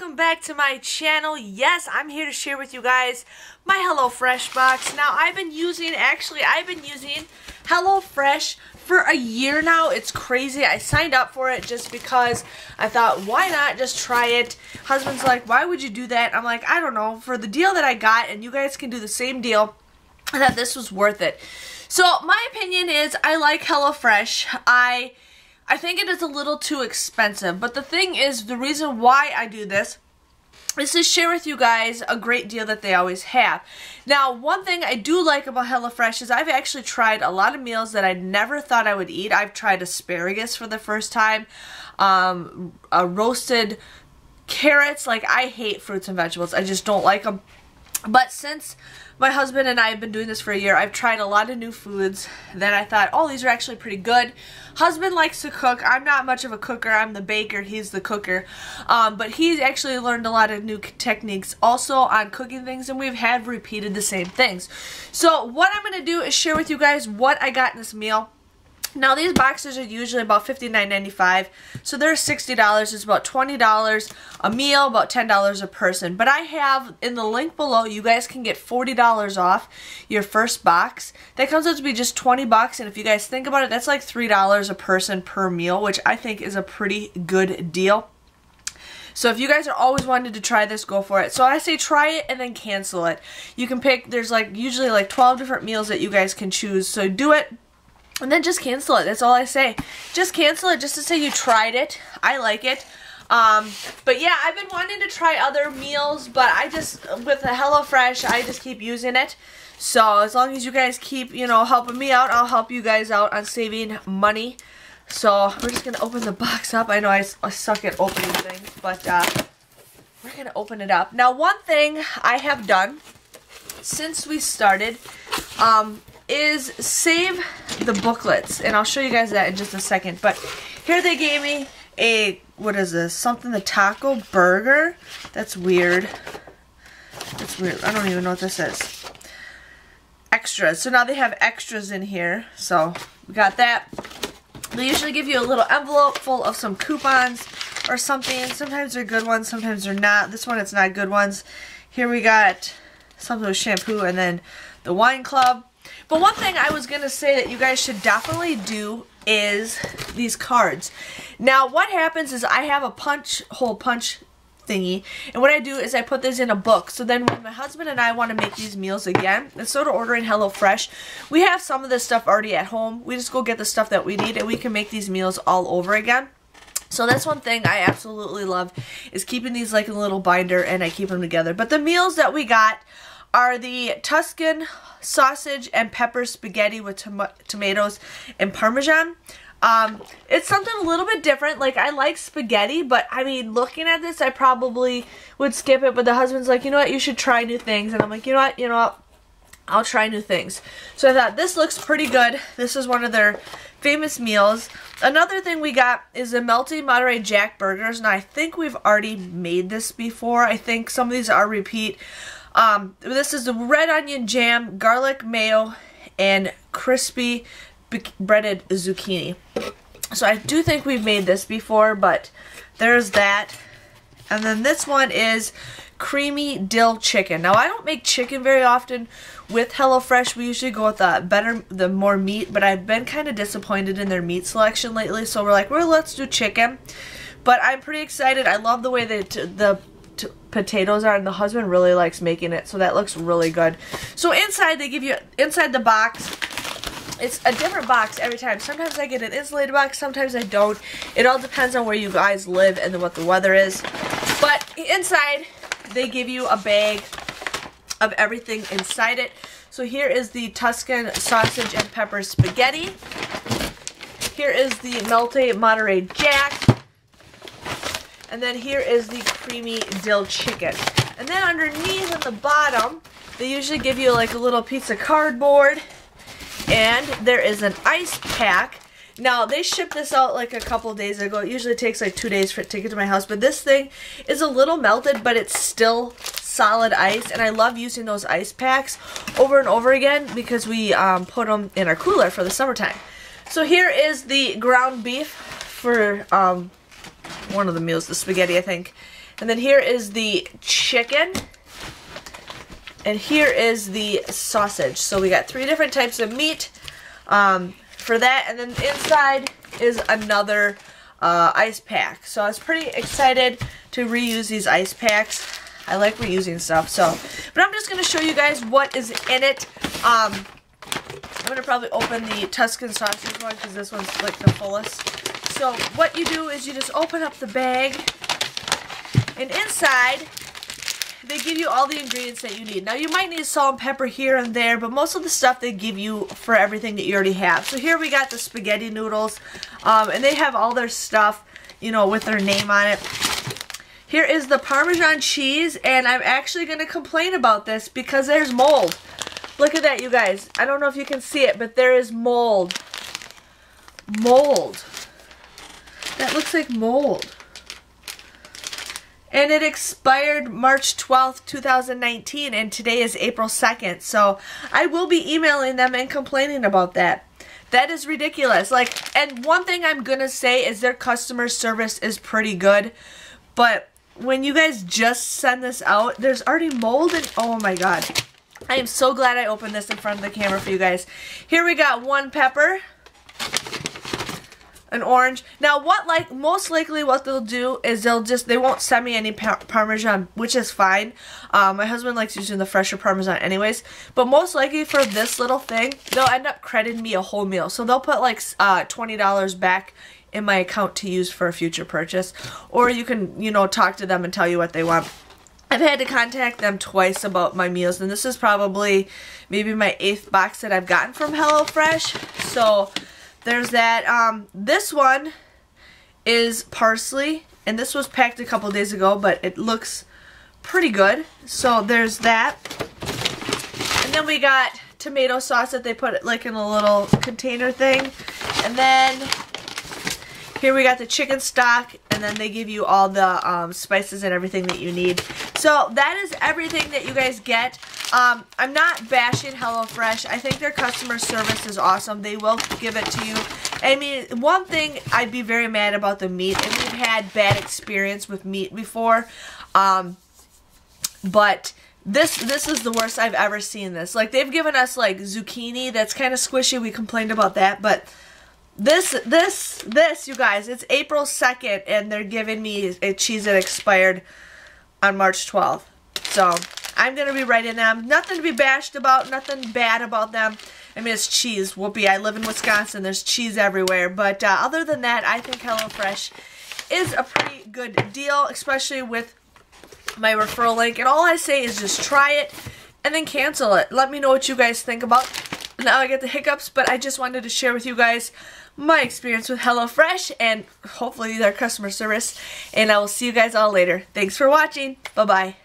welcome back to my channel. Yes, I'm here to share with you guys my HelloFresh box. Now, I've been using HelloFresh for a year now. It's crazy. I signed up for it just because I thought, why not just try it? Husband's like, why would you do that? I'm like, I don't know. For the deal that I got, and you guys can do the same deal, I thought this was worth it. So, my opinion is I like HelloFresh. I think it is a little too expensive, but the thing is, the reason why I do this is to share with you guys a great deal that they always have. Now, one thing I do like about HelloFresh is I've actually tried a lot of meals that I never thought I would eat. I've tried asparagus for the first time, roasted carrots. Like, I hate fruits and vegetables. I just don't like them. But since my husband and I have been doing this for a year, I've tried a lot of new foods that I thought, oh, these are actually pretty good. Husband likes to cook. I'm not much of a cooker. I'm the baker. He's the cooker. But he's actually learned a lot of new techniques also on cooking things, and we've had repeated the same things. So what I'm going to do is share with you guys what I got in this meal. Now, these boxes are usually about $59.95, so they're $60. It's about $20 a meal, about $10 a person. But I have, in the link below, you guys can get $40 off your first box. That comes out to be just 20 bucks, and if you guys think about it, that's like $3 a person per meal, which I think is a pretty good deal. So if you guys are always wanting to try this, go for it. So I say try it and then cancel it. You can pick, there's like usually like 12 different meals that you guys can choose, so do it. And then just cancel it. That's all I say. Just cancel it just to say you tried it. I like it. But yeah, I've been wanting to try other meals, but I just, with the HelloFresh, I just keep using it. So as long as you guys keep, you know, helping me out, I'll help you guys out on saving money. So we're just going to open the box up. I know I suck at opening things, but we're going to open it up. Now, one thing I have done since we started, is save the booklets, and I'll show you guys that in just a second. But here they gave me a, what is this, something, the taco burger. That's weird. That's weird. I don't even know what this is. Extras. So now they have extras in here. So we got that. They usually give you a little envelope full of some coupons or something. Sometimes they're good ones, sometimes they're not. This one, it's not good ones. Here we got something with shampoo and then the wine club. But one thing I was going to say that you guys should definitely do is these cards. Now, what happens is I have a hole punch thingy, and what I do is I put this in a book. So then when my husband and I want to make these meals again, instead of ordering HelloFresh, we have some of this stuff already at home. We just go get the stuff that we need, and we can make these meals all over again. So that's one thing I absolutely love, is keeping these like in a little binder, and I keep them together. But the meals that we got are the Tuscan sausage and pepper spaghetti with tomatoes and Parmesan. It's something a little bit different. Like, I like spaghetti, but I mean, looking at this, I probably would skip it. But the husband's like, you know what, you should try new things. And I'm like, you know what, I'll try new things. So I thought, this looks pretty good. This is one of their famous meals. Another thing we got is the melty Monterey Jack burgers. Now, I think we've already made this before. I think some of these are repeat. This is the red onion jam, garlic mayo, and crispy breaded zucchini. So I do think we've made this before, but there's that. And then this one is creamy dill chicken. Now, I don't make chicken very often with HelloFresh. We usually go with the more meat, but I've been kind of disappointed in their meat selection lately. So we're like, well, let's do chicken. But I'm pretty excited. I love the way that the potatoes are, and the husband really likes making it, so that looks really good. So inside, they give you, inside the box, it's a different box every time. Sometimes I get an insulated box, sometimes I don't. It all depends on where you guys live and what the weather is. But inside, they give you a bag of everything inside it. So here is the Tuscan sausage and pepper spaghetti. Here is the melty Monterey Jack. And then here is the creamy dill chicken. And then underneath at the bottom, they usually give you like a little piece of cardboard. And there is an ice pack. Now, they shipped this out like a couple of days ago. It usually takes like 2 days for it to get to my house. But this thing is a little melted, but it's still solid ice. And I love using those ice packs over and over again because we put them in our cooler for the summertime. So here is the ground beef for one of the meals, the spaghetti, I think. And then here is the chicken. And here is the sausage. So we got 3 different types of meat for that. And then inside is another ice pack. So I was pretty excited to reuse these ice packs. I like reusing stuff. But I'm just going to show you guys what is in it. I'm going to probably open the Tuscan sausage one because this one's like the fullest. So what you do is you just open up the bag, and inside they give you all the ingredients that you need. Now you might need salt and pepper here and there, but most of the stuff they give you for everything that you already have. So here we got the spaghetti noodles, and they have all their stuff, you know, with their name on it. Here is the Parmesan cheese, and I'm actually going to complain about this because there's mold. Look at that, you guys. I don't know if you can see it, but there is mold. Mold. That looks like mold. And it expired March 12th, 2019, and today is April 2nd. So I will be emailing them and complaining about that. That is ridiculous. Like, and one thing I'm going to say is their customer service is pretty good, but when you guys just send this out, there's already mold and oh my god. I am so glad I opened this in front of the camera for you guys. Here we got 1 pepper, an orange. Now most likely what they'll do is they won't send me any Parmesan, which is fine. My husband likes using the fresher Parmesan anyways, but most likely for this little thing, they'll end up crediting me a whole meal. So they'll put like $20 back in my account to use for a future purchase, or you can, you know, talk to them and tell you what they want. I've had to contact them twice about my meals, and this is probably maybe my 8th box that I've gotten from HelloFresh. So there's that. This one is parsley, and this was packed a couple days ago, but it looks pretty good. So there's that. And then we got tomato sauce that they put like in a little container thing. And then here we got the chicken stock, and then they give you all the spices and everything that you need. So that is everything that you guys get. I'm not bashing HelloFresh. I think their customer service is awesome. They will give it to you. I mean, one thing I'd be very mad about the meat, and we've had bad experience with meat before, but this is the worst I've ever seen this. Like, they've given us like zucchini that's kind of squishy. We complained about that, but this, you guys, it's April 2nd, and they're giving me a cheese that expired on March 12th. So I'm going to be writing them. Nothing to be bashed about, nothing bad about them. I mean, it's cheese. Whoopee, I live in Wisconsin. There's cheese everywhere. But other than that, I think HelloFresh is a pretty good deal, especially with my referral link. And all I say is just try it and then cancel it. Let me know what you guys think about. Now I get the hiccups, but I just wanted to share with you guys my experience with HelloFresh and hopefully their customer service. And I will see you guys all later. Thanks for watching. Bye-bye.